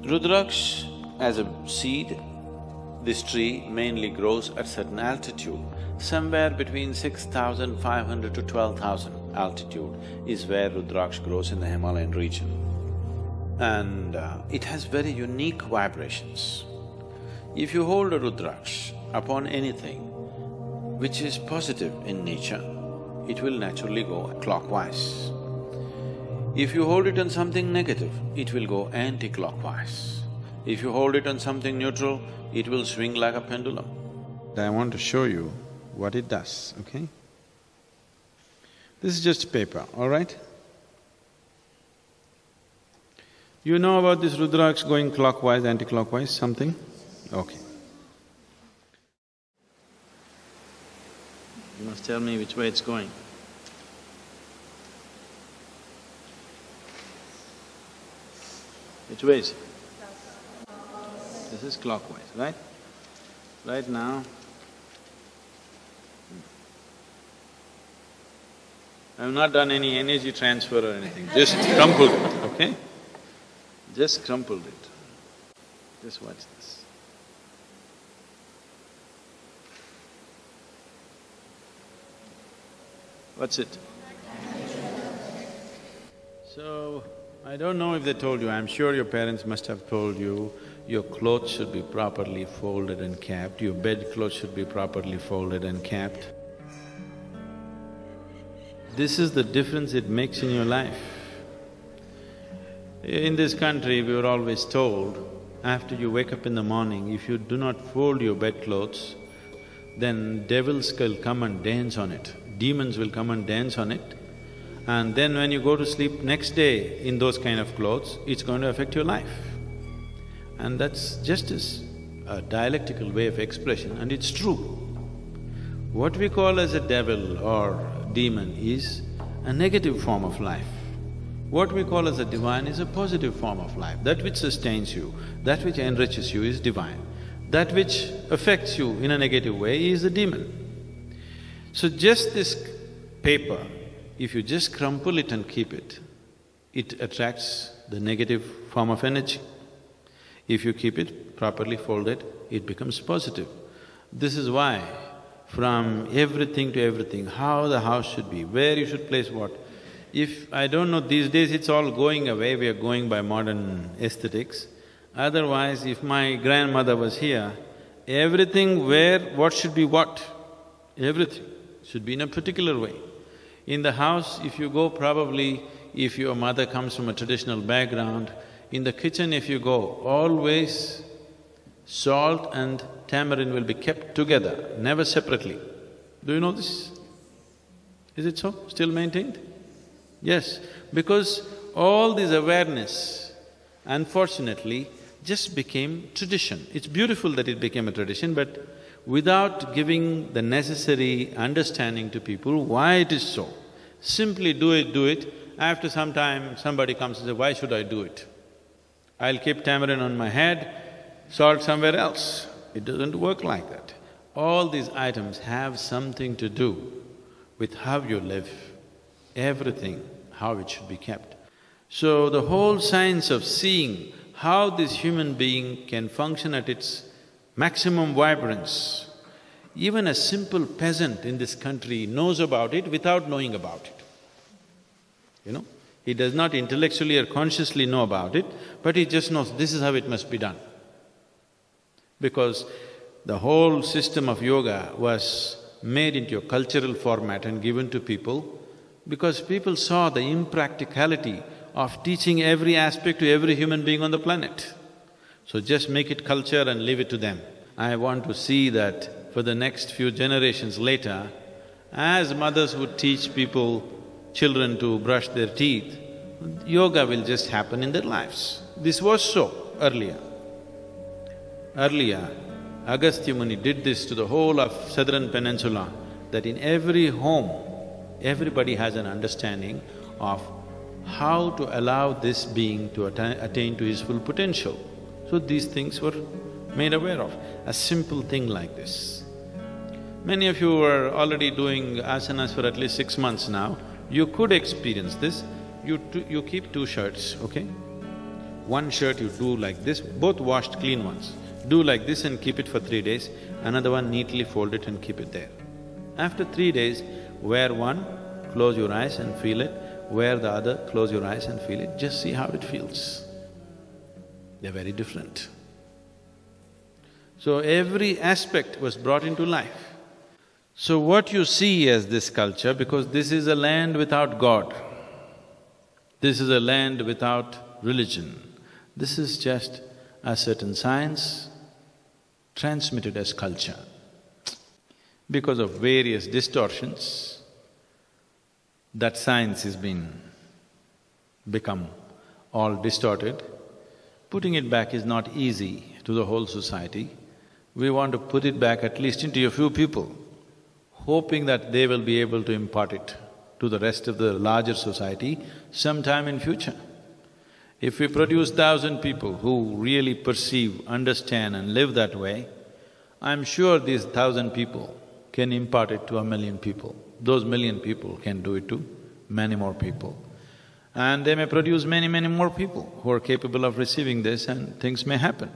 Rudraksh as a seed, this tree mainly grows at certain altitude. Somewhere between 6,500 to 12,000 altitude is where Rudraksh grows in the Himalayan region. And it has very unique vibrations. If you hold a Rudraksh upon anything which is positive in nature, it will naturally go clockwise. If you hold it on something negative, it will go anti-clockwise. If you hold it on something neutral, it will swing like a pendulum. I want to show you what it does, okay? This is just paper, all right? You know about this Rudraksh going clockwise, anti-clockwise, something? Okay. You must tell me which way it's going. Which way is it? This is clockwise, right? Right now, I've not done any energy transfer or anything, just crumpled it, okay? Just crumpled it. Just watch this. What's it? So, I don't know if they told you, I'm sure your parents must have told you, your clothes should be properly folded and kept, your bed clothes should be properly folded and kept. This is the difference it makes in your life. In this country, we were always told, after you wake up in the morning, if you do not fold your bedclothes, then devils will come and dance on it, demons will come and dance on it, and then when you go to sleep next day in those kind of clothes, it's going to affect your life. And that's just a dialectical way of expression, and it's true. What we call as a devil or demon is a negative form of life. What we call as a divine is a positive form of life. That which sustains you, that which enriches you is divine. That which affects you in a negative way is a demon. So just this paper, if you just crumple it and keep it, it attracts the negative form of energy. If you keep it properly folded, it becomes positive. This is why from everything to everything, how the house should be, where you should place what. If… I don't know, these days it's all going away, we are going by modern aesthetics. Otherwise, if my grandmother was here, everything where what should be what, everything should be in a particular way. In the house, if you go probably, if your mother comes from a traditional background, in the kitchen if you go, always salt and tamarind will be kept together, never separately. Do you know this? Is it so? Still maintained? Yes, because all this awareness, unfortunately, just became tradition. It's beautiful that it became a tradition, but without giving the necessary understanding to people why it is so. Simply do it, after some time somebody comes and says, why should I do it? I'll keep tamarind on my head, salt somewhere else. It doesn't work like that. All these items have something to do with how you live, everything, how it should be kept. So the whole science of seeing how this human being can function at its maximum vibrance, even a simple peasant in this country knows about it without knowing about it. You know? He does not intellectually or consciously know about it, but he just knows this is how it must be done. Because the whole system of yoga was made into a cultural format and given to people because people saw the impracticality of teaching every aspect to every human being on the planet. So just make it culture and leave it to them. I want to see that for the next few generations later, as mothers would teach people, children to brush their teeth, yoga will just happen in their lives. This was so earlier. Earlier, Agastya Muni did this to the whole of southern peninsula, that in every home, everybody has an understanding of how to allow this being to attain to his full potential. So these things were made aware of, a simple thing like this. Many of you are already doing asanas for at least 6 months now. You could experience this. You keep 2 shirts, okay? one shirt you do like this, both washed clean ones. Do like this and keep it for 3 days, another one neatly fold it and keep it there. After 3 days, wear one, close your eyes and feel it, wear the other, close your eyes and feel it, just see how it feels. They're very different. So every aspect was brought into life. So what you see as this culture, because this is a land without God, this is a land without religion, this is just a certain science transmitted as culture. Because of various distortions, that science has become all distorted. Putting it back is not easy to the whole society. We want to put it back at least into a few people, hoping that they will be able to impart it to the rest of the larger society sometime in future. If we produce 1,000 people who really perceive, understand and live that way, I'm sure these 1,000 people can impart it to 1,000,000 people. Those 1,000,000 people can do it to many more people. And they may produce many, many more people who are capable of receiving this and things may happen.